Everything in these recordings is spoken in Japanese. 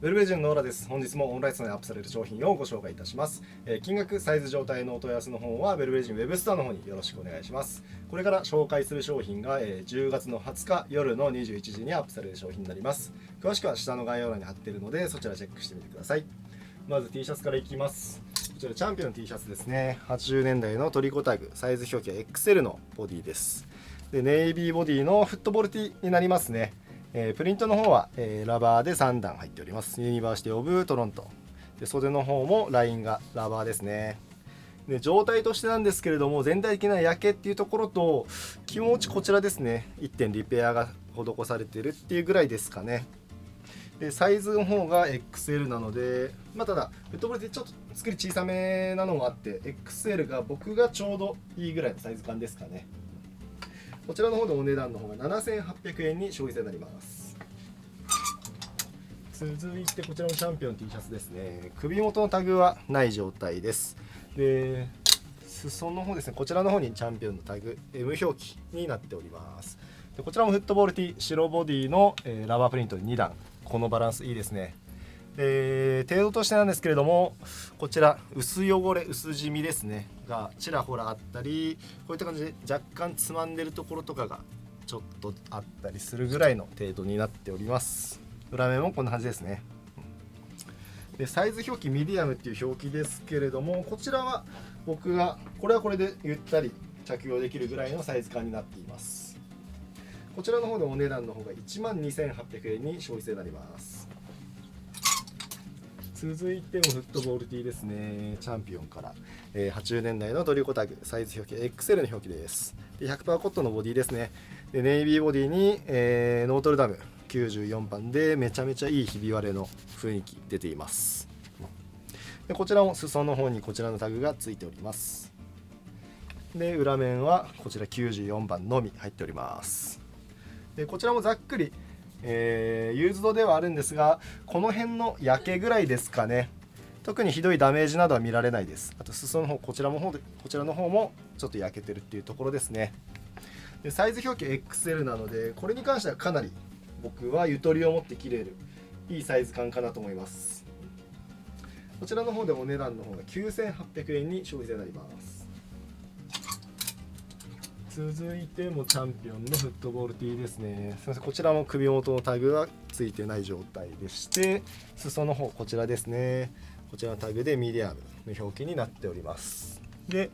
ウェルベージュンのオーラです。本日もオンラインストアにアップされる商品をご紹介いたします。金額、サイズ、状態のお問い合わせの方はウェルベージュンウェブストアの方によろしくお願いします。これから紹介する商品が10月の20日夜の21時にアップされる商品になります。詳しくは下の概要欄に貼っているのでそちらチェックしてみてください。まず T シャツからいきます。こちらチャンピオンの T シャツですね。80年代のトリコタグ、サイズ表記は XL のボディです。でネイビーボディのフットボール T になりますね。プリントの方は、ラバーで3段入っております。ユニバーシティオブトロントで、袖の方もラインがラバーですね。で状態としてなんですけれども、全体的な焼けっていうところと気持ちこちらですね、1点リペアが施されているっていうぐらいですかね。でサイズの方が XL なので、ただフットボールでちょっと作り小さめなのもあって XL が僕がちょうどいいぐらいのサイズ感ですかね。こちらの方でお値段の方が7800円に消費税になります。続いてこちらのチャンピオン T シャツですね。首元のタグはない状態です。で裾の方ですね、こちらの方にチャンピオンのタグ M 表記になっております。でこちらもフットボール T 白ボディの、ラバープリント2段、このバランスいいですね。程度としてなんですけれども、こちら薄汚れ薄染みですねがちらほらあったり、こういった感じで若干つまんでるところとかがちょっとあったりするぐらいの程度になっております。裏面もこんな感じですね。でサイズ表記ミディアムっていう表記ですけれども、こちらは僕がこれはこれでゆったり着用できるぐらいのサイズ感になっています。こちらの方でお値段の方が12,800円に消費税になります。続いてもフットボール T ですね。チャンピオンから、80年代のトリコタグ、サイズ表記 XL の表記です。で 100% コットンのボディですね。でネイビーボディに、ノートルダム94番でめちゃめちゃいいひび割れの雰囲気出ています。でこちらも裾の方にこちらのタグがついております。で裏面はこちら94番のみ入っております。でこちらもざっくりユーズドではあるんですが、この辺の焼けぐらいですかね。特にひどいダメージなどは見られないです。あと裾の方、こちらの方もちょっと焼けてるっていうところですね。でサイズ表記 XL なので、これに関してはかなり僕はゆとりを持って着れるいいサイズ感かなと思います。こちらの方でお値段の方が9800円に消費税になります。続いてもチャンピオンのフットボール T ですね。すみません、こちらも首元のタグがついてない状態でして、裾の方こちらですね。こちらのタグでミディアムの表記になっております。で、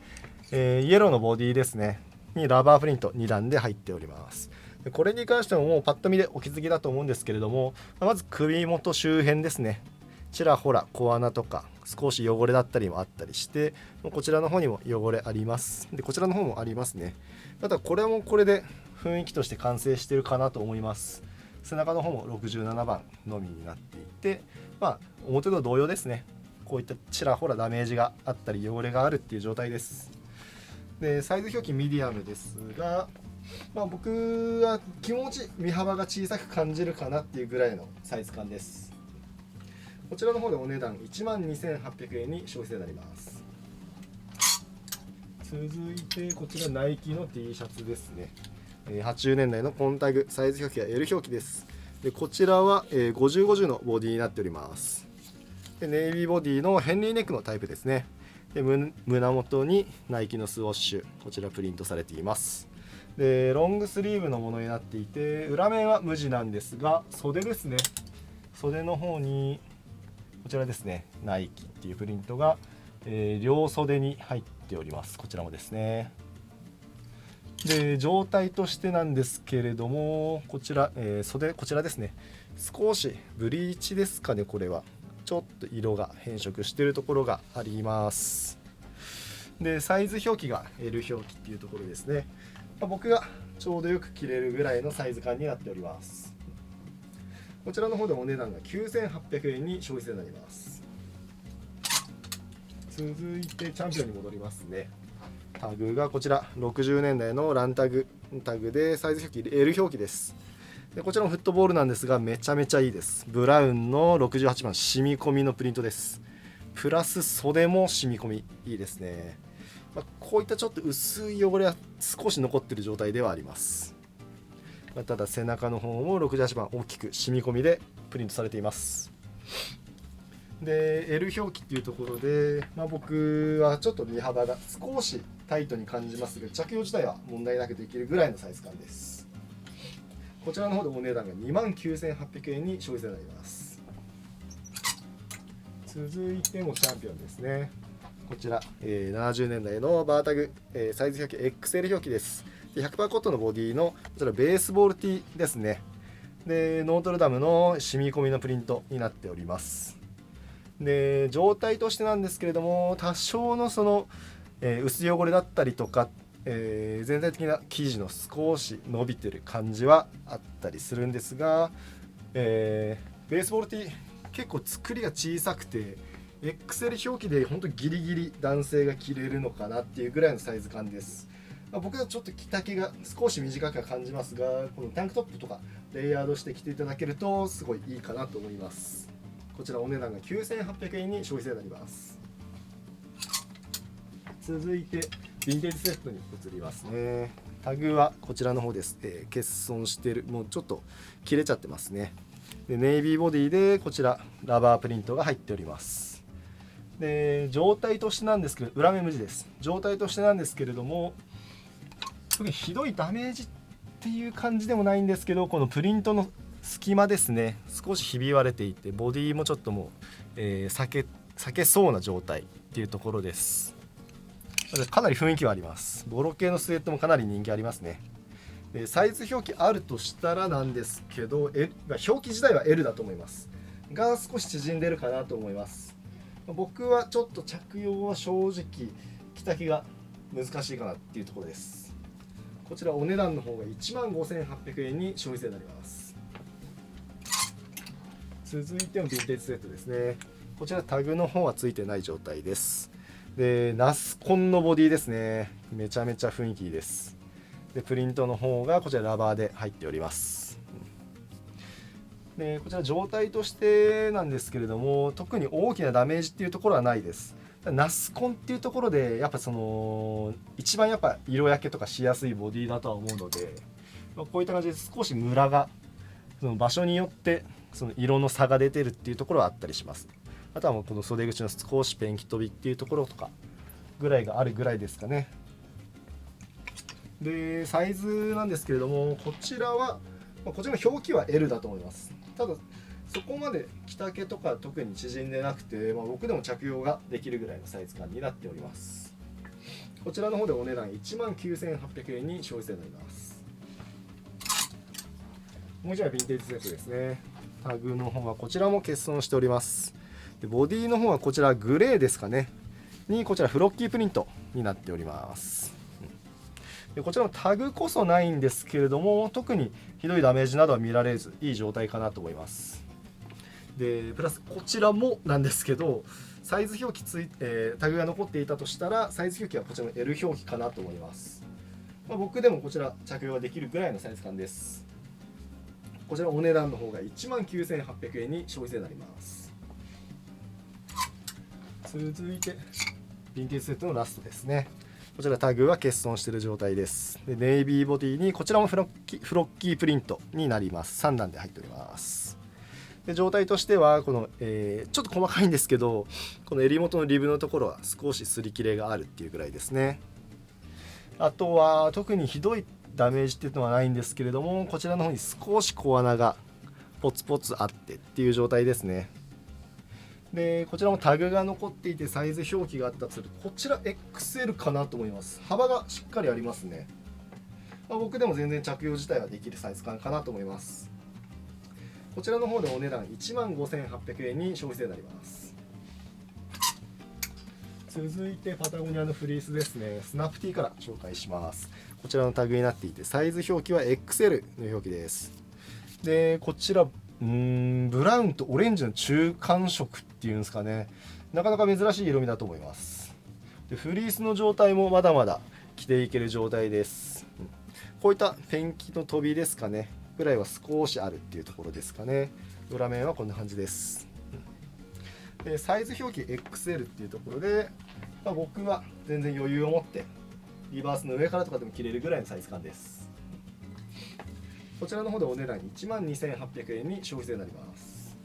イエローのボディですねにラバープリント2段で入っております。でこれに関してももうパッと見でお気づきだと思うんですけれども、まず首元周辺ですね、ちらほら小穴とか少し汚れだったりもあったりして、こちらの方にも汚れあります。でこちらの方もありますね。ただこれもこれで雰囲気として完成してるかなと思います。背中の方も67番のみになっていて、表と同様ですね。こういったちらほらダメージがあったり汚れがあるっていう状態です。でサイズ表記ミディアムですが、僕は気持ち身幅が小さく感じるかなっていうぐらいのサイズ感です。こちらの方でお値段12,800円に消費税になります。続いてこちらナイキの T シャツですね。80年代のコンタグ、サイズ表記は L 表記です。でこちらは50/50のボディになっております。でネイビーボディのヘンリーネックのタイプですね。で胸元にナイキのスウォッシュ、こちらプリントされています。でロングスリーブのものになっていて、裏面は無地なんですが、袖ですね、袖の方にこちらですね、ナイキっていうプリントが、両袖に入っております。こちらもですね。で状態としてなんですけれども、こちら、袖こちらですね、少しブリーチですかね。これはちょっと色が変色しているところがあります。でサイズ表記が L 表記っていうところですね。僕がちょうどよく着れるぐらいのサイズ感になっております。こちらの方でお値段が9800円に消費税になります。続いてチャンピオンに戻りますね。タグがこちら60年代のランタグでサイズ表記 L 表記です。でこちらもフットボールなんですが、めちゃめちゃいいです。ブラウンの68番染み込みのプリントです。プラス袖も染み込みいいですね。こういったちょっと薄い汚れは少し残っている状態ではあります。ただ背中の方も68番大きく染み込みでプリントされています。で L 表記っていうところで、僕はちょっと身幅が少しタイトに感じますが、着用自体は問題なくできるぐらいのサイズ感です。こちらの方でお値段が 29,800 円に消費税になります。続いてもチャンピオンですね。こちら、70年代のバータグ、サイズ表記 XL 表記です。100% コットンのボディのこちらベースボール T ですね。でノートルダムの染み込みのプリントになっております。で状態としてなんですけれども、多少のその、薄汚れだったりとか、全体的な生地の少し伸びてる感じはあったりするんですが、ベースボール T 結構作りが小さくて XL 表記で本当ギリギリ男性が着れるのかなっていうぐらいのサイズ感です。僕はちょっと着丈が少し短くは感じますが、このタンクトップとかレイヤードして着ていただけるとすごいいいかなと思います。こちらお値段が 9,800 円に消費税になります。続いてヴィンテージセットに移りますね。タグはこちらの方です。欠損してる、もうちょっと切れちゃってますね。でネイビーボディでこちらラバープリントが入っております。で状態としてなんですけど、裏目無地です。状態としてなんですけれども、特にひどいダメージっていう感じでもないんですけど、このプリントの隙間ですね、少しひび割れていて、ボディもちょっともう、避けそうな状態っていうところです。かなり雰囲気はあります。ボロ系のスウェットもかなり人気ありますね。でサイズ表記あるとしたらなんですけど、表記自体は L だと思いますが、少し縮んでるかなと思います。僕はちょっと着用は正直着丈が難しいかなっていうところです。こちらお値段の方が 15,800 円に消費税になります。続いてもヴィンテージセットですね。こちらタグの方はついてない状態です。でナスコンのボディですね。めちゃめちゃ雰囲気いいです。でプリントの方がこちらラバーで入っております。でこちら状態としてなんですけれども、特に大きなダメージっていうところはないです。ナスコンっていうところでやっぱその一番やっぱ色焼けとかしやすいボディだとは思うので、こういった感じで少しムラがその場所によってその色の差が出てるっていうところはあったりします。あとはもうこの袖口の少しペンキ飛びっていうところとかぐらいがあるぐらいですかね。でサイズなんですけれども、こちらはこちらの表記は L だと思います。ただそこまで着丈とか特に縮んでなくて、僕でも着用ができるぐらいのサイズ感になっております。こちらの方でお値段 19,800 円に消費税になります。もう一枚ヴィンテージセットですね。タグの方はこちらも欠損しております。でボディの方はこちらグレーですかねに、こちらフロッキープリントになっております。でこちらのタグこそないんですけれども、特にひどいダメージなどは見られずいい状態かなと思います。でプラスこちらもなんですけど、サイズ表記タグが残っていたとしたらサイズ表記はこちらの L 表記かなと思います。僕でもこちら着用ができるぐらいのサイズ感です。こちらお値段の方が 19,800 円に消費税になります。続いてヴィンテージセットのラストですね。こちらタグは欠損している状態です。でネイビーボディにこちらもフロッキープリントになります。3段で入っております。で状態としてはこの、ちょっと細かいんですけど、この襟元のリブのところは少し擦り切れがあるっていうぐらいですね。あとは特にひどいダメージっていうのはないんですけれども、こちらの方に少し小穴がポツポツあってっていう状態ですね。でこちらもタグが残っていてサイズ表記があったとすると、こちら XL かなと思います。幅がしっかりありますね。僕でも全然着用自体はできるサイズ感かなと思います。こちらの方でお値段 15,800 円に消費税になります。続いてパタゴニアのフリースですね。スナップティーから紹介します。こちらのタグになっていてサイズ表記は XL の表記です。でこちらブラウンとオレンジの中間色っていうんですかね、なかなか珍しい色味だと思います。でフリースの状態もまだまだ着ていける状態です。こういったペンキの飛びですかねぐらいは少しあるっていうところですかね。裏面はこんな感じです。でサイズ表記 XL っていうところで、僕は全然余裕を持ってリバースの上からとかでも着れるぐらいのサイズ感です。こちらの方でお値段 12,800 円に消費税になります。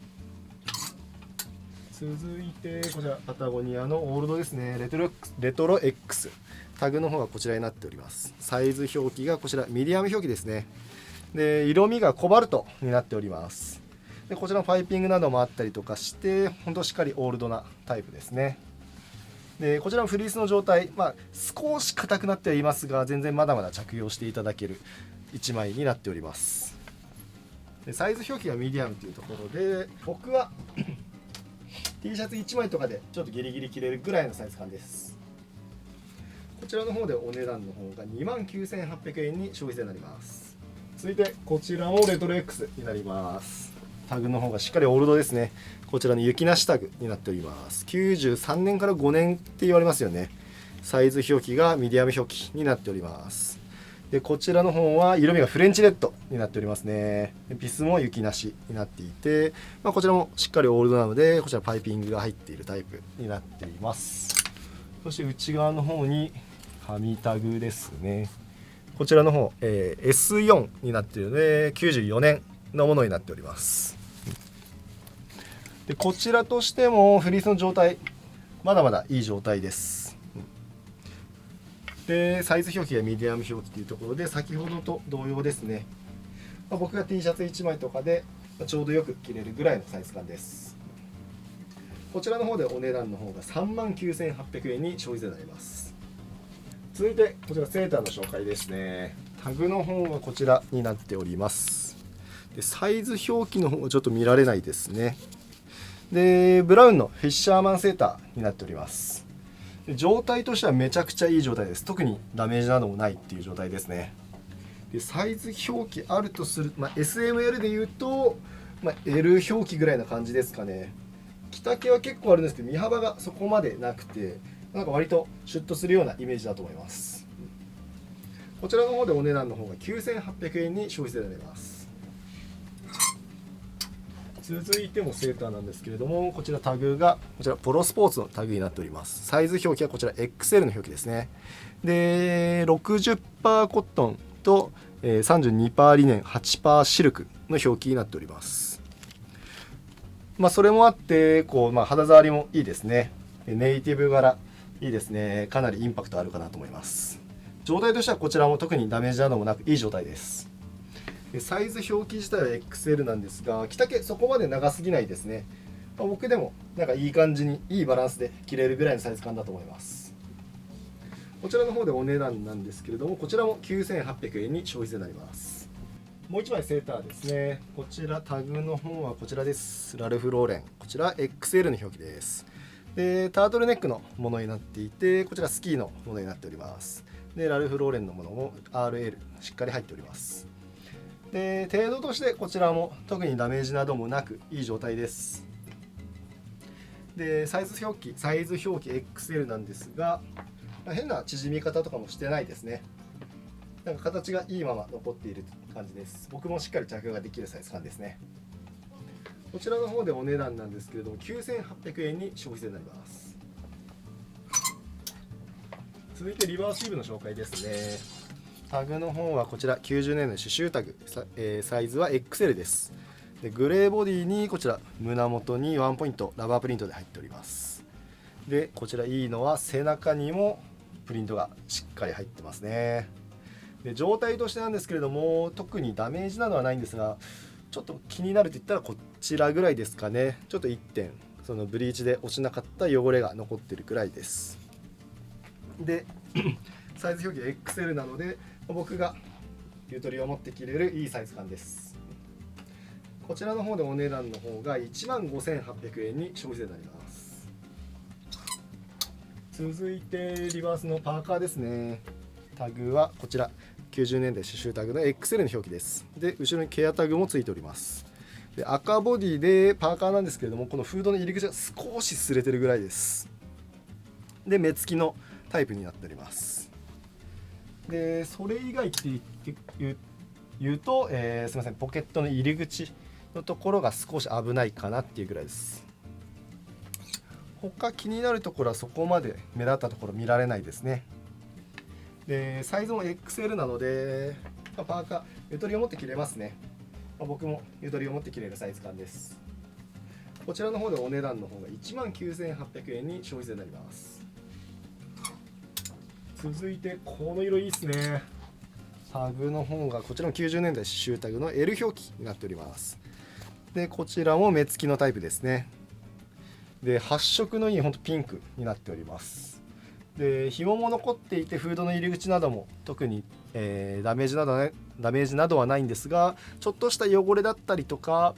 続いてこちらパタゴニアのオールドですね。レトロ X タグの方がこちらになっております。サイズ表記がこちらミディアム表記ですね。で色味がコバルトになっております。でこちらのパイピングなどもあったりとかして本当しっかりオールドなタイプですね。でこちらのフリースの状態、少し硬くなってはいますが全然まだまだ着用していただける1枚になっております。でサイズ表記がミディアムというところで僕はT シャツ1枚とかでちょっとギリギリ着れるぐらいのサイズ感です。こちらの方でお値段の方が29,800円に消費税になります。続いてこちらもレトロ X になります。タグの方がしっかりオールドですね。こちらの雪なしタグになっております。93年から5年って言われますよね。サイズ表記がミディアム表記になっております。でこちらの方は色味がフレンチレッドになっておりますね。ビスも雪なしになっていて、こちらもしっかりオールドなのでこちらパイピングが入っているタイプになっています。そして内側の方に紙タグですね。こちらの方、S4 になっているので94年のものになっております。でこちらとしてもフリースの状態まだまだいい状態です。でサイズ表記がミディアム表記というところで先ほどと同様ですね。僕が T シャツ1枚とかでちょうどよく着れるぐらいのサイズ感です。こちらの方でお値段の方が39,800円に消費税になります。続いてこちらセーターの紹介ですね。タグの方はこちらになっております。でサイズ表記の方はちょっと見られないですね。でブラウンのフィッシャーマンセーターになっております。で状態としてはめちゃくちゃいい状態です。特にダメージなどもないっていう状態ですね。でサイズ表記あるとする、SML でいうと、L 表記ぐらいな感じですかね。着丈は結構あるんですけど身幅がそこまでなくてなんか割とシュッとするようなイメージだと思います。こちらの方でお値段の方が9,800円に消費税になります。続いてもセーターなんですけれどもこちらタグがこちらポロスポーツのタグになっております。サイズ表記はこちら XL の表記ですね。で 60% コットンと 32% リネン 8% シルクの表記になっております。それもあって肌触りもいいですね。ネイティブ柄いいですね。かなりインパクトあるかなと思います。状態としてはこちらも特にダメージなどもなくいい状態です。サイズ表記自体は XL なんですが着丈そこまで長すぎないですね。僕でもなんかいい感じにいいバランスで着れるぐらいのサイズ感だと思います。こちらの方でお値段なんですけれどもこちらも9,800円に消費税になります。もう1枚セーターですね。こちらタグの方はこちらです。ラルフローレンこちら XL の表記です。でタートルネックのものになっていてこちらスキーのものになっております。でラルフローレンのものも RL しっかり入っております。で程度としてこちらも特にダメージなどもなくいい状態です。でサイズ表記 XL なんですが変な縮み方とかもしてないですね。なんか形がいいまま残っている感じです。僕もしっかり着用ができるサイズ感ですね。こちらの方でお値段なんですけれども9,800円に消費税になります。続いてリバーシブの紹介ですね。タグの方はこちら90年の刺繍タグ、サイズは XL です。でグレーボディにこちら胸元にワンポイントラバープリントで入っております。でこちらいいのは背中にもプリントがしっかり入ってますね。で状態としてなんですけれども特にダメージなどはないんですがちょっと気になるといったらこちらぐらいですかね。ちょっと1点そのブリーチで落ちなかった汚れが残ってるくらいです。でサイズ表記 XL なので僕がゆとりを持って着れるいいサイズ感です。こちらの方でお値段の方が15,800円に消費税になります。続いてリバースのパーカーですね。タグはこちら90年代刺繍タグの XL の表記です。で後ろにケアタグもついております。で赤ボディでパーカーなんですけれどもこのフードの入り口が少し擦れてるぐらいです。で目付きのタイプになっております。でそれ以外って言うと、すみませんポケットの入り口のところが少し危ないかなっていうぐらいです。他気になるところはそこまで目立ったところ見られないですね。でサイズも XL なのでパーカーゆとりを持って着れますね。僕もゆとりを持って着れるサイズ感です。こちらの方でお値段の方が 19,800 円に消費税になります。続いてこの色いいですね。タグの方がこちらも90年代刺繍タグの L 表記になっております。でこちらも目付きのタイプですね。で発色のいいほんとピンクになっております。で紐も残っていてフードの入り口なども特に、ダメージなどはないんですが、ちょっとした汚れだったりとか、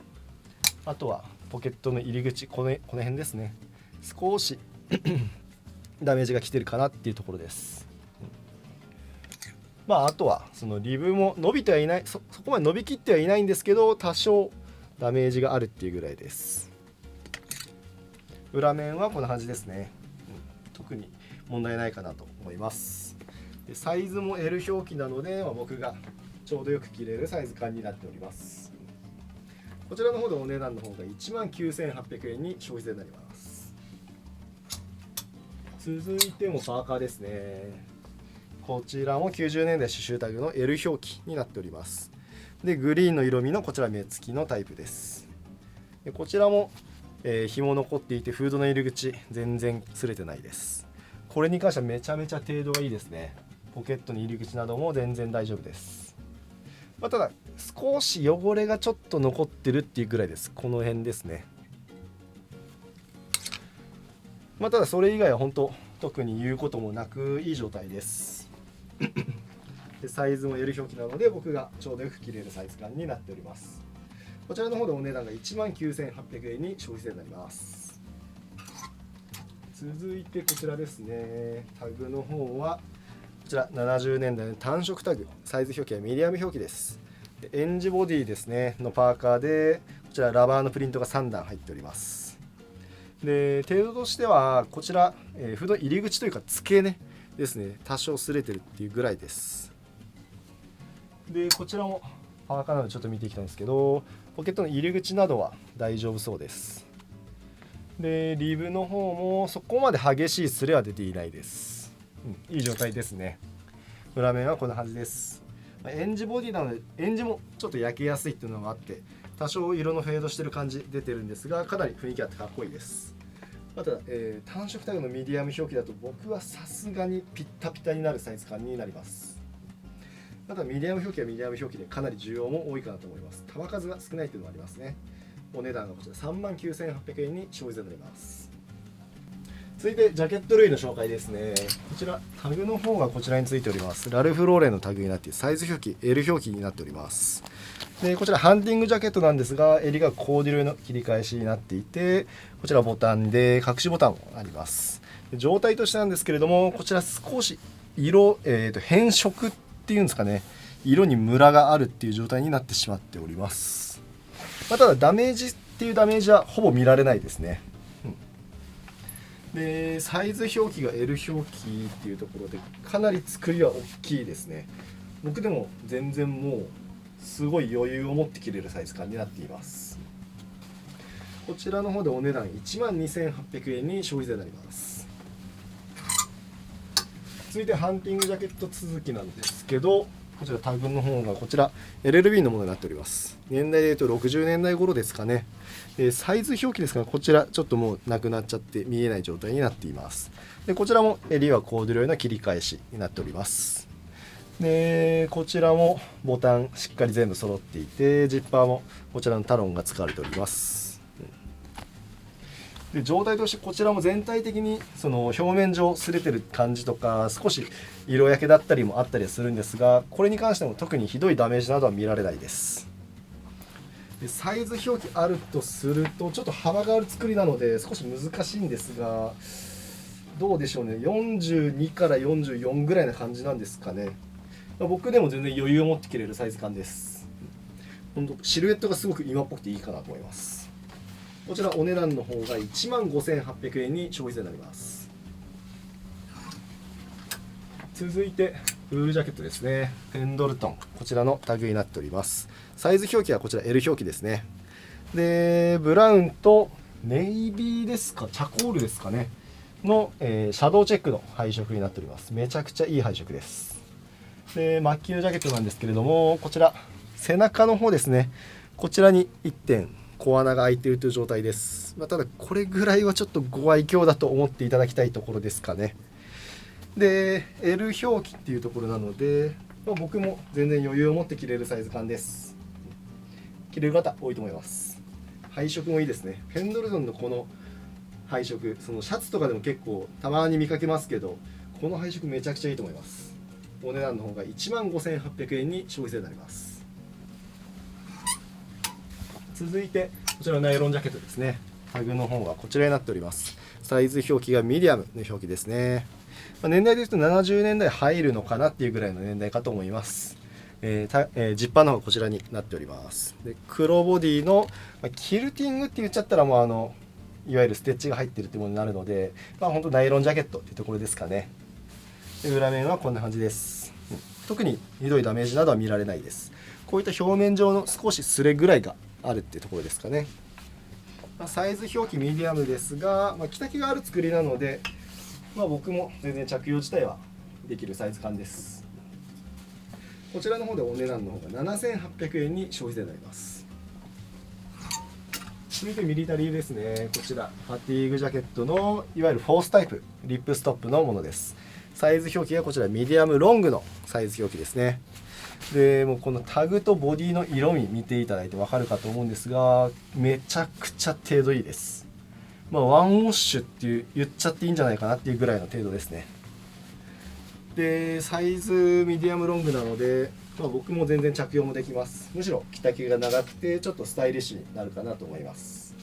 あとはポケットの入り口この辺ですね、少しダメージが来てるかなっていうところです。あとはそのリブも伸びてはいない、そこまで伸びきってはいないんですけど、多少ダメージがあるっていうぐらいです。裏面はこんな感じですね。特に問題ないかなと思います。でサイズも L 表記なので、僕がちょうどよく着れるサイズ感になっております。こちらの方でお値段の方が 19,800 円に消費税になります。続いてもパーカーですね。こちらも90年代刺繍タグの L 表記になっております。でグリーンの色味のこちら目付きのタイプです。でこちらも、紐残っていてフードの入り口全然擦れてないです。これに関してはめちゃめちゃ程度がいいですね。ポケットの入り口なども全然大丈夫です。ただ少し汚れがちょっと残ってるっていうぐらいです。この辺ですね。ただそれ以外は本当特に言うこともなくいい状態です。でサイズも L 表記なので僕がちょうどよく着れるサイズ感になっております。こちらの方でお値段が 19,800 円に消費税になります。続いてこちらですね。タグの方はこちら70年代の単色タグ、サイズ表記はミディアム表記です。でエンジボディですねのパーカーで、こちらラバーのプリントが3段入っております。で程度としてはこちら、フード入り口というか付け根ですね、多少擦れてるっていうぐらいです。でこちらもパーカーなのでちょっと見ていきたいんですけど、ポケットの入り口などは大丈夫そうです。でリブの方もそこまで激しい擦れは出ていないです。いい状態ですね。裏面はこんな感じです。エンジボディなのでエンジもちょっと焼けやすいっていうのがあって、多少色のフェードしてる感じ出てるんですが、かなり雰囲気あってかっこいいです。ただ、単色タグのミディアム表記だと僕はさすがにピッタピタになるサイズ感になります。ただミディアム表記はミディアム表記でかなり需要も多いかなと思います。束数が少ないというのもありますね。お値段がこちら 39,800 円に消費税になります。続いてジャケット類の紹介ですね。こちらタグの方がこちらについております。ラルフローレンのタグになってサイズ表記 L 表記になっております。でこちらハンティングジャケットなんですが、襟がコーデュロイの切り返しになっていて、こちらボタンで隠しボタンもあります。状態としてなんですけれども、こちら少し色、変色っていうんですかね、色にムラがあるっていう状態になってしまっております。ただダメージっていうダメージはほぼ見られないですね。でサイズ表記が L 表記っていうところでかなり作りは大きいですね。僕でも全然もうすごい余裕を持って着れるサイズ感になっています。こちらの方でお値段 12,800 円に消費税になります。続いてハンティングジャケット続きなんですけど、こちらタグの方がこちら LLB のものになっております。年代でいうと60年代頃ですかね。サイズ表記ですが、こちらちょっともうなくなっちゃって見えない状態になっています。でこちらも襟はコーデュロイの切り返しになっております。でこちらもボタンしっかり全部揃っていて、ジッパーもこちらのタロンが使われております。で状態としてこちらも全体的にその表面上擦れてる感じとか、少し色焼けだったりもあったりはするんですが、これに関しても特にひどいダメージなどは見られないです。でサイズ表記あるとするとちょっと幅がある作りなので少し難しいんですが、どうでしょうね、42から44ぐらいな感じなんですかね。僕でも全然余裕を持って着れるサイズ感です。本当シルエットがすごく今っぽくていいかなと思います。こちらお値段の方が 15,800 円に消費税になります。続いてウールジャケットですね。ペンドルトン、こちらのタグになっております。サイズ表記はこちら L 表記ですね。でブラウンとネイビーですか、チャコールですかねの、シャドウチェックの配色になっております。めちゃくちゃいい配色です。でマッキーのジャケットなんですけれども、こちら背中の方ですね、こちらに1点小穴が開いているという状態です。ただこれぐらいはちょっとご愛嬌だと思っていただきたいところですかね。で L 表記っていうところなので、僕も全然余裕を持って着れるサイズ感です。着れる方多いと思います。配色もいいですね。ペンドルトンのこの配色、そのシャツとかでも結構たまに見かけますけど、この配色めちゃくちゃいいと思います。お値段の方が15,800円に消費税になります。続いてこちらのナイロンジャケットですね。タグの方はこちらになっております。サイズ表記がミディアムの表記ですね。年代でいうと70年代入るのかなっていうぐらいの年代かと思います。ジッパーの方がこちらになっております。で黒ボディの、キルティングって言っちゃったらもういわゆるステッチが入ってるってものになるので、本当ナイロンジャケットっていうところですかね。で裏面はこんな感じです。特にひどいダメージなどは見られないです。こういった表面上の少しすれぐらいがあるっていうところですかね。サイズ表記ミディアムですが、着丈がある作りなので、僕も全然着用自体はできるサイズ感です。こちらの方でお値段の方が7,800円に消費税になります。続いてミリタリーですね。こちらファティーグジャケットのいわゆるフォースタイプリップストップのものです。サイズ表記がこちらミディアムロングのサイズ表記ですね。でもうこのタグとボディの色味見ていただいて分かるかと思うんですが、めちゃくちゃ程度いいです。ワンウォッシュって言っちゃっていいんじゃないかなっていうぐらいの程度ですね。でサイズミディアムロングなので、僕も全然着用もできます。むしろ着丈が長くてちょっとスタイリッシュになるかなと思います。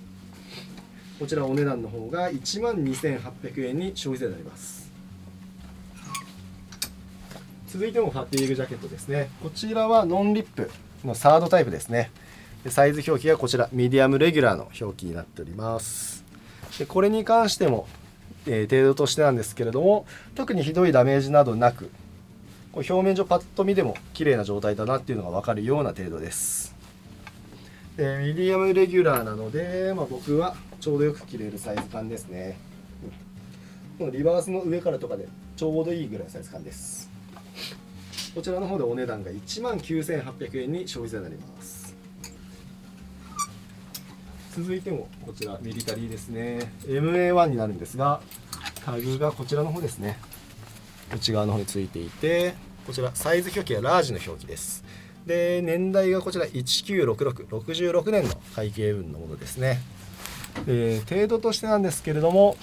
こちらお値段の方が12,800円に消費税になります。続いてもファティーグジャケットですね。こちらはノンリップのサードタイプですね。サイズ表記がこちらミディアムレギュラーの表記になっております。でこれに関しても、程度としてなんですけれども、特にひどいダメージなどなく、表面上パッと見でも綺麗な状態だなっていうのが分かるような程度です。ミディアムレギュラーなので、僕はちょうどよく着れるサイズ感ですね。このリバースの上からとかでちょうどいいぐらいのサイズ感です。こちらの方でお値段が19,800円に消費税になります。続いてもこちらミリタリーですね。 MA1 になるんですが、タグがこちらの方ですね。内側の方についていて、こちらサイズ表記はラージの表記です。で年代がこちら1966、66年の会計分のものですね。程度としてなんですけれども、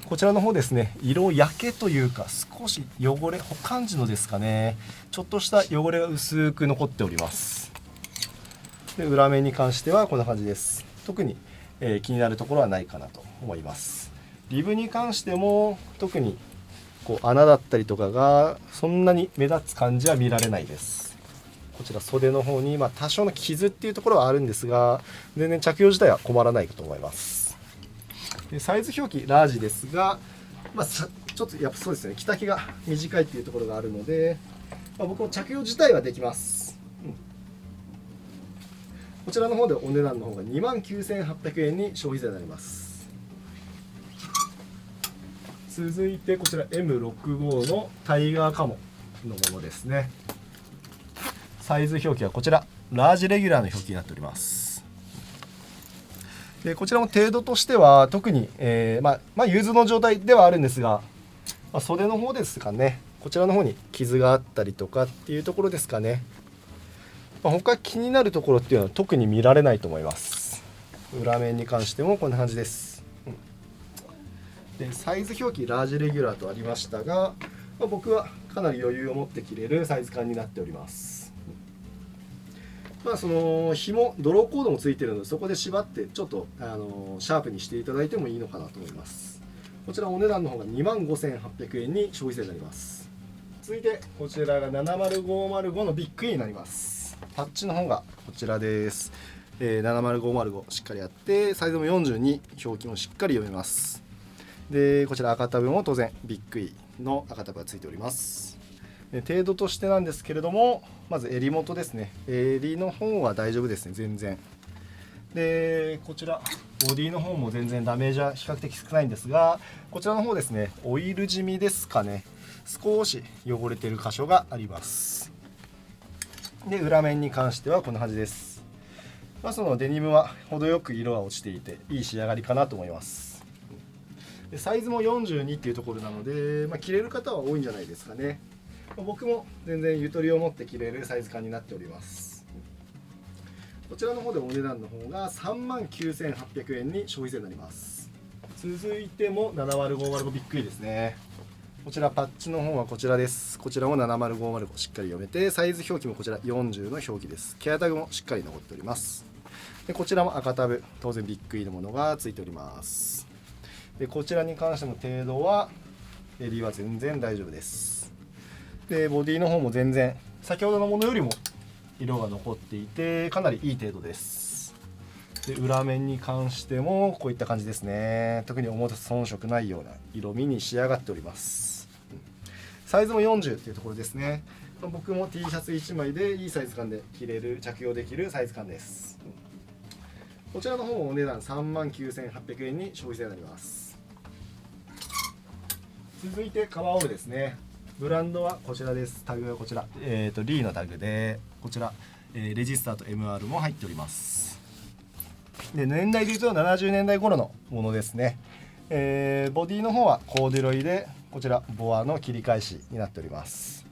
こちらの方ですね、色焼けというか少し汚れ、保管時のですかね、ちょっとした汚れが薄く残っております。で裏面に関してはこんな感じです。特に、気になるところはないかなと思います。リブに関しても特に穴だったりとかがそんなに目立つ感じは見られないです。こちら袖の方に多少の傷っていうところはあるんですが、全然着用自体は困らないかと思います。でサイズ表記ラージですが、ちょっとやっぱそうですね、着丈が短いっていうところがあるので、僕も着用自体はできます。こちらの方でお値段の方が29,800円に消費税になります。続いてこちら M65 のタイガーカモのものですね。サイズ表記はこちらラージレギュラーの表記になっております。でこちらも程度としては特に、融通の状態ではあるんですが、袖の方ですかね、こちらの方に傷があったりとかっていうところですかね。他気になるところっていうのは特に見られないと思います。裏面に関してもこんな感じです。でサイズ表記ラージレギュラーとありましたが、僕はかなり余裕を持って着れるサイズ感になっております。その紐ドローコードもついているので、そこで縛ってちょっとシャープにしていただいてもいいのかなと思います。こちらお値段の方が25,800円に消費税になります。続いてこちらが70505のビッグ E になります。パッチの方がこちらです。70505しっかりあって、サイズも42、表記もしっかり読めます。でこちら赤タブも当然ビッグ E の赤タブがついております。程度としてなんですけれども、まず襟元ですね。襟の方は大丈夫ですね、全然。でこちらボディの方も全然ダメージは比較的少ないんですが、こちらの方ですね、オイル染みですかね、少し汚れている箇所があります。で裏面に関してはこんな感じです。そのデニムは程よく色が落ちていていい仕上がりかなと思います。でサイズも42っていうところなので、着れる方は多いんじゃないですかね。僕も全然ゆとりを持って着れるサイズ感になっております。こちらの方でお値段の方が39,800円に消費税になります。続いても70505びっくりですね。こちらパッチの方はこちらです。こちらも70505しっかり読めて、サイズ表記もこちら40の表記です。ケアタグもしっかり残っております。でこちらも赤タブ、当然ビッグイのものがついております。でこちらに関しての程度は襟は全然大丈夫です。でボディの方も全然先ほどのものよりも色が残っていてかなりいい程度です。で裏面に関してもこういった感じですね。特に表遜色ないような色味に仕上がっております。サイズも40っていうところですね。僕も T シャツ1枚でいいサイズ感で着れる着用できるサイズ感です。こちらの方もお値段39,800円に消費税になります。続いてカバーオールですね。ブランドはこちらです。タグはこちら、リーのタグでこちら、レジスターと MR も入っております。で年代でいうと70年代頃のものですね。ボディの方はコーデュロイでこちらボアの切り返しになっております。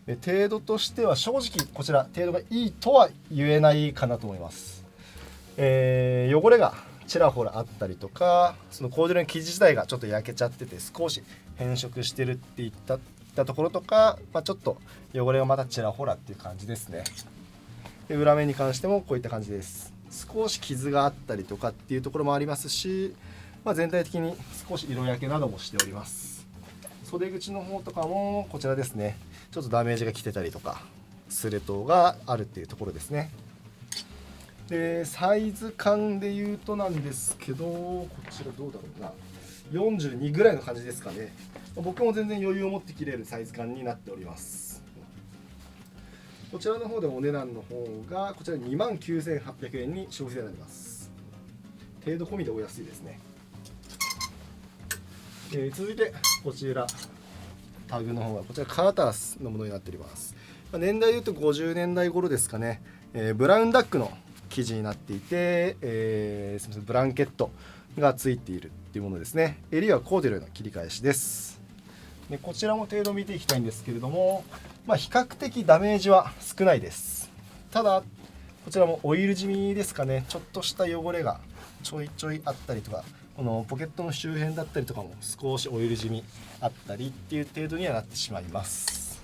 で程度としては正直こちら程度がいいとは言えないかなと思います。汚れがちらほらあったりとか、そのコーデュロイの生地自体がちょっと焼けちゃってて少し変色してるっていったところとか、ちょっと汚れがまたちらほらっていう感じですね。で裏面に関してもこういった感じです。少し傷があったりとかっていうところもありますし、全体的に少し色焼けなどもしております。袖口の方とかもこちらですね。ちょっとダメージが来てたりとかスレ等があるっていうところですね。でサイズ感で言うとなんですけど、こちらどうだろうな、42ぐらいの感じですかね。僕も全然余裕を持って着れるサイズ感になっております。こちらの方でお値段の方がこちら29,800円に消費税になります。程度込みでお安いですね。続いてこちらタグの方はこちらカータースのものになっております。年代でいうと50年代頃ですかね。ブラウンダックの生地になっていて、すみません、ブランケットがついているっていうものですね。襟はコーデュロイの切り返しです。でこちらも程度見ていきたいんですけれども、比較的ダメージは少ないです。ただこちらもオイル染みですかね。ちょっとした汚れがちょいちょいあったりとか、このポケットの周辺だったりとかも少しオイル染みあったりっていう程度にはなってしまいます。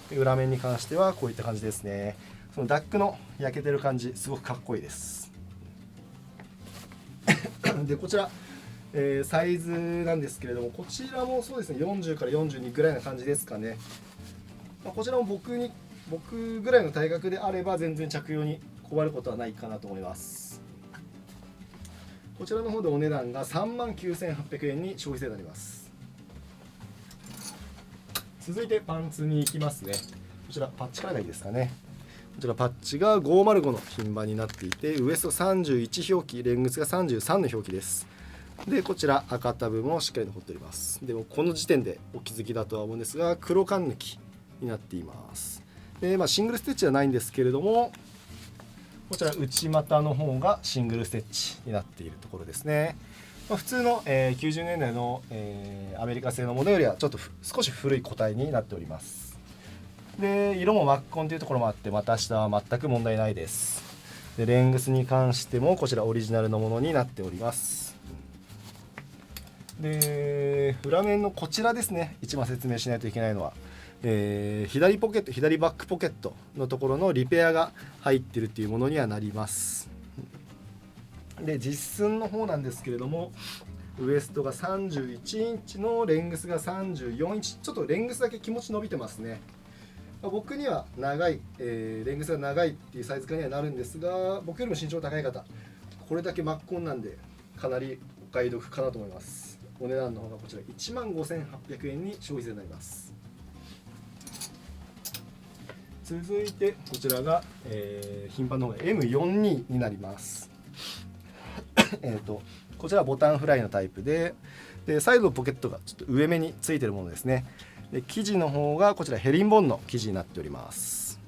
で裏面に関してはこういった感じですね。そのダックの焼けてる感じすごくかっこいいですでこちら、サイズなんですけれども、こちらもそうですね、40から42ぐらいな感じですかね。こちらも僕ぐらいの体格であれば全然着用に困ることはないかなと思います。こちらの方でお値段が39,800円に消費税になります。続いてパンツに行きますね。こちらパッチからがいいですかね。こちらパッチが505の品番になっていて、ウエスト31表記、レングスが33の表記です。でこちら赤タブもしっかり残っております。でもこの時点でお気づきだとは思うんですが、黒缶抜きになっています。で、シングルステッチじゃないんですけれども、こちら内股の方がシングルステッチになっているところですね。普通の、90年代の、アメリカ製のものよりはちょっと少し古い個体になっております。で色もマッコンというところもあって、また下は全く問題ないです。でレングスに関してもこちらオリジナルのものになっております。で裏面のこちらですね、一番説明しないといけないのは、左バックポケットのところのリペアが入っているっていうものにはなります。で実寸の方なんですけれども、ウエストが31インチのレングスが34インチ、ちょっとレングスだけ気持ち伸びてますね。僕には長い、レングスが長いっていうサイズ感にはなるんですが、僕よりも身長高い方、これだけマッコンなんでかなりお買い得かなと思います。お値段の方がこちら15,800円に消費税になります。続いてこちらが、頻繁の方が M42 になりますこちらはボタンフライのタイプで、サイドのポケットがちょっと上目についているものですね。で生地の方がこちらヘリンボーンの生地になっております。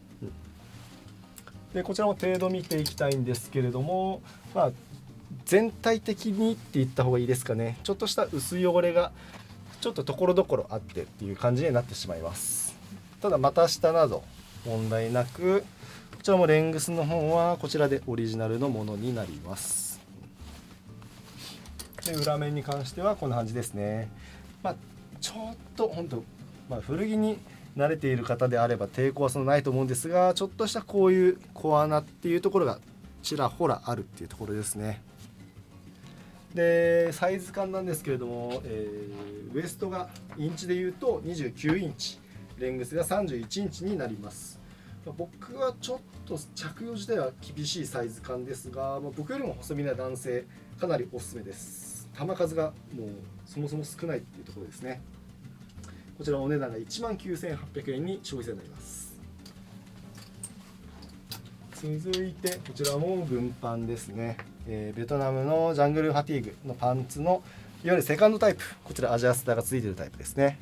でこちらも程度見ていきたいんですけれども、全体的にって言った方がいいですかね。ちょっとした薄汚れがちょっとところどころあってっていう感じになってしまいます。ただ股下など問題なく、こちらもレングスの方はこちらでオリジナルのものになります。で裏面に関してはこんな感じですね。ちょっと本当、古着に慣れている方であれば抵抗はそんなないと思うんですが、ちょっとしたこういう小穴っていうところがちらほらあるっていうところですね。でサイズ感なんですけれども、ウエストがインチでいうと29インチ、レングスが31インチになります。僕はちょっと着用自体は厳しいサイズ感ですが、僕よりも細身な男性かなりおすすめです。球数がもうそもそも少ないっていうところですね。こちらお値段が19,800円に消費税になります。続いてこちらも軍パンですね。ベトナムのジャングルファティーグのパンツのいわゆるセカンドタイプ、こちらアジャスターがついているタイプですね。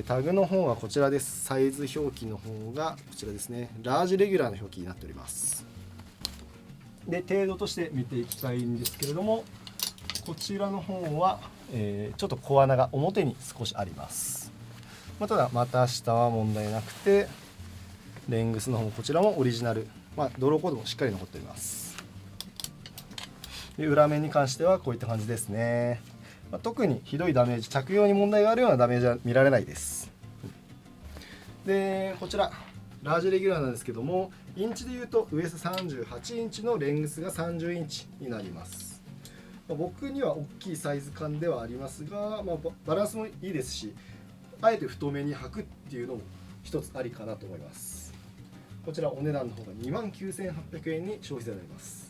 タグの方はこちらです。サイズ表記の方がこちらですね。ラージレギュラーの表記になっております。で程度として見ていきたいんですけれども、こちらの方は、ちょっと小穴が表に少しあります。ただ股下は問題なくて、レングスの方もこちらもオリジナル、ドローコードもしっかり残っております。で裏面に関してはこういった感じですね。特にひどいダメージ、着用に問題があるようなダメージは見られないです。でこちらラージレギュラーなんですけども、インチでいうとウエスト38インチのレングスが30インチになります。僕には大きいサイズ感ではありますが、バランスもいいですし、あえて太めに履くっていうのも一つありかなと思います。こちらお値段の方が29,800円に消費税になります。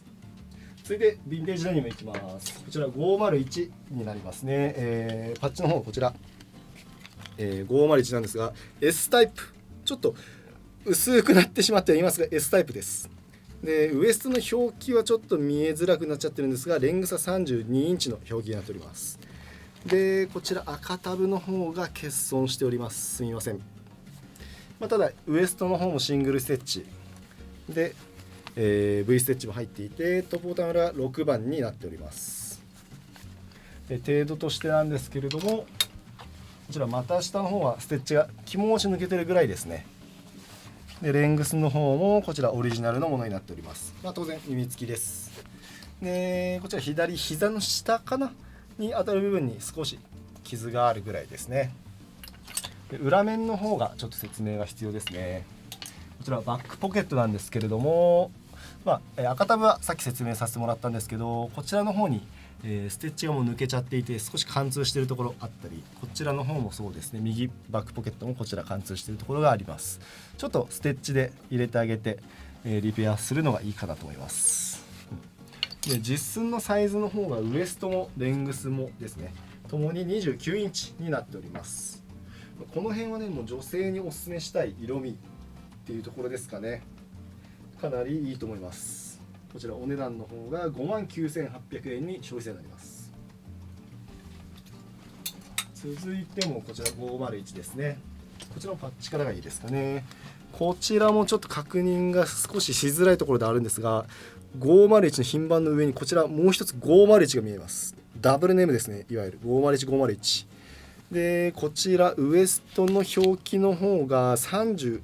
続いてヴィンテージデニムいきます。こちら501になりますね。パッチの方こちら、501なんですが S タイプ、ちょっと薄くなってしまってはいますが S タイプです。でウエストの表記はちょっと見えづらくなっちゃってるんですが、レングスは32インチの表記になっております。でこちら赤タブの方が欠損しております。すみません。ただウエストの方もシングルステッチで、V ステッチも入っていて、トップボタン裏6番になっております。で程度としてなんですけれども、こちら股下の方はステッチが気持ち抜けてるぐらいですね。でレングスの方もこちらオリジナルのものになっております。当然耳付きです。でこちら左膝の下かなに当たる部分に少し傷があるぐらいですね。で裏面の方がちょっと説明が必要ですね。こちらバックポケットなんですけれども、赤タブはさっき説明させてもらったんですけど、こちらの方に、ステッチがもう抜けちゃっていて少し貫通しているところあったり、こちらの方もそうですね、右バックポケットもこちら貫通しているところがあります。ちょっとステッチで入れてあげて、リペアするのがいいかなと思います。で実寸のサイズの方がウエストもレングスもですね、ともに29インチになっております。この辺はね、もう女性におすすめしたい色味っていうところですかね。かなりいいと思います。こちらお値段の方が59,800円に消費税になります。続いてもこちら501ですね。こちらのパッチからがいいですかね。こちらもちょっと確認が少ししづらいところであるんですが、501の品番の上にこちらもう一つ501が見えます。ダブルネームですね、いわゆる501、501で、こちらウエストの表記の方が35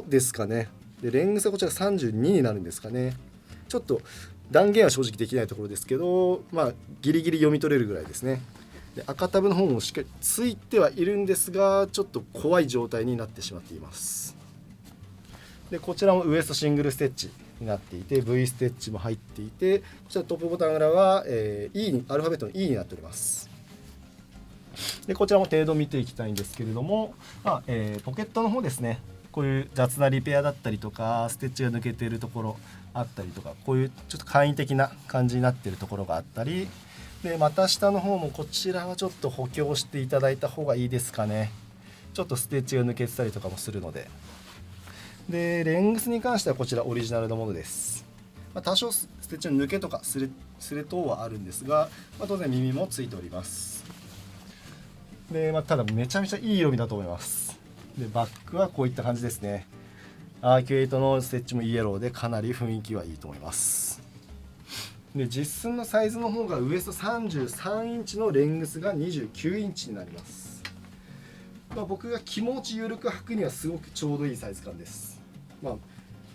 ですかね。でレングスはこちら32になるんですかね。ちょっと断言は正直できないところですけど、ギリギリ読み取れるぐらいですね。で赤タブの方もしっかりついてはいるんですが、ちょっと怖い状態になってしまっています。でこちらもウエストシングルステッチになっていて、 V ステッチも入っていて、こちらトップボタン裏は、E にアルファベットの E になっております。でこちらも程度見ていきたいんですけれども、ポケットの方ですね、こういう雑なリペアだったりとか、ステッチが抜けているところあったりとか、こういうちょっと簡易的な感じになっているところがあったり、で股下の方もこちらはちょっと補強していただいた方がいいですかね。ちょっとステッチが抜けてたりとかもするので。でレングスに関してはこちらオリジナルのものです。多少ステッチの抜けとかスレ等はあるんですが、当然耳もついております。で、ただめちゃめちゃいい色味だと思います。でバックはこういった感じですね。アーキュエイトのステッチもイエローでかなり雰囲気はいいと思います。で実寸のサイズの方がウエスト33インチのレングスが29インチになります。僕が気持ち緩く履くにはすごくちょうどいいサイズ感です。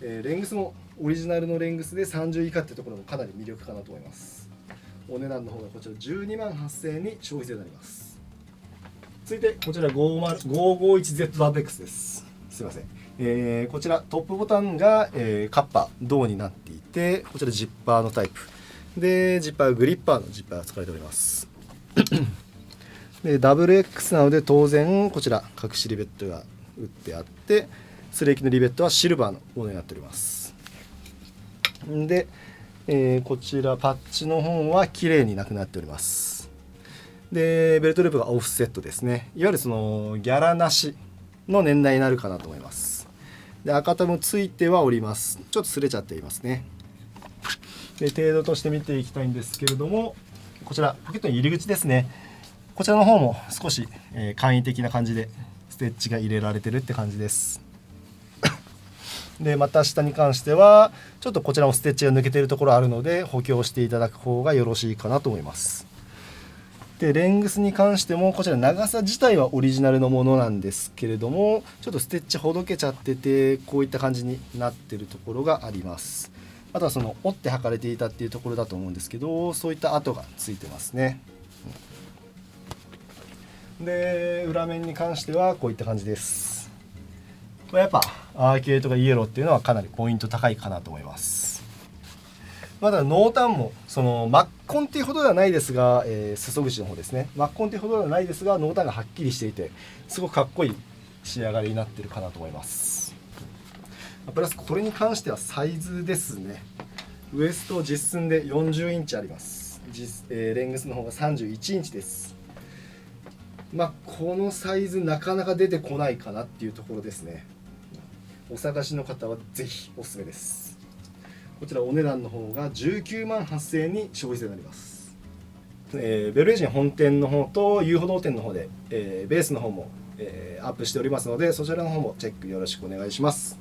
レングスもオリジナルのレングスで30以下ってところもかなり魅力かなと思います。お値段の方がこちら12万8000円に消費税になります。続いてこちら 551ZWX です。すいません、こちらトップボタンが、カッパ銅になっていて、こちらジッパーのタイプで、ジッパーグリッパーのジッパーが使われておりますで WX なので当然こちら隠しリベットが打ってあって、スレーキのリベットはシルバーのものになっております。で、こちらパッチの方は綺麗になくなっております。でベルトループがオフセットですね。いわゆるそのギャラなしの年代になるかなと思います。で赤タムついてはおります。ちょっと擦れちゃっていますね。で程度として見ていきたいんですけれども、こちらポケットの入り口ですね。こちらの方も少し、簡易的な感じでステッチが入れられてるって感じです。でまた下に関してはちょっとこちらもステッチが抜けているところあるので補強していただく方がよろしいかなと思います。でレングスに関してもこちら長さ自体はオリジナルのものなんですけれども、ちょっとステッチほどけちゃっててこういった感じになってるところがあります。あとはその折って履かれていたっていうところだと思うんですけど、そういった跡がついてますね。で裏面に関してはこういった感じです。やっぱアーキュエイトがイエローっていうのはかなりポイント高いかなと思います。まだ濃淡もそのマッコンっていうほどではないですが、裾口の方ですね、マッコンっていうほどではないですが濃淡がはっきりしていてすごくかっこいい仕上がりになってるかなと思います。プラスこれに関してはサイズですね。ウエスト実寸で40インチあります。レングスの方が31インチです。このサイズなかなか出てこないかなっていうところですね。お探しの方はぜひおすすめです。こちらお値段の方が19万8000円に消費税になります。ベルエージン本店の方と遊歩道店の方で、ベースの方も、アップしておりますので、そちらの方もチェックよろしくお願いします。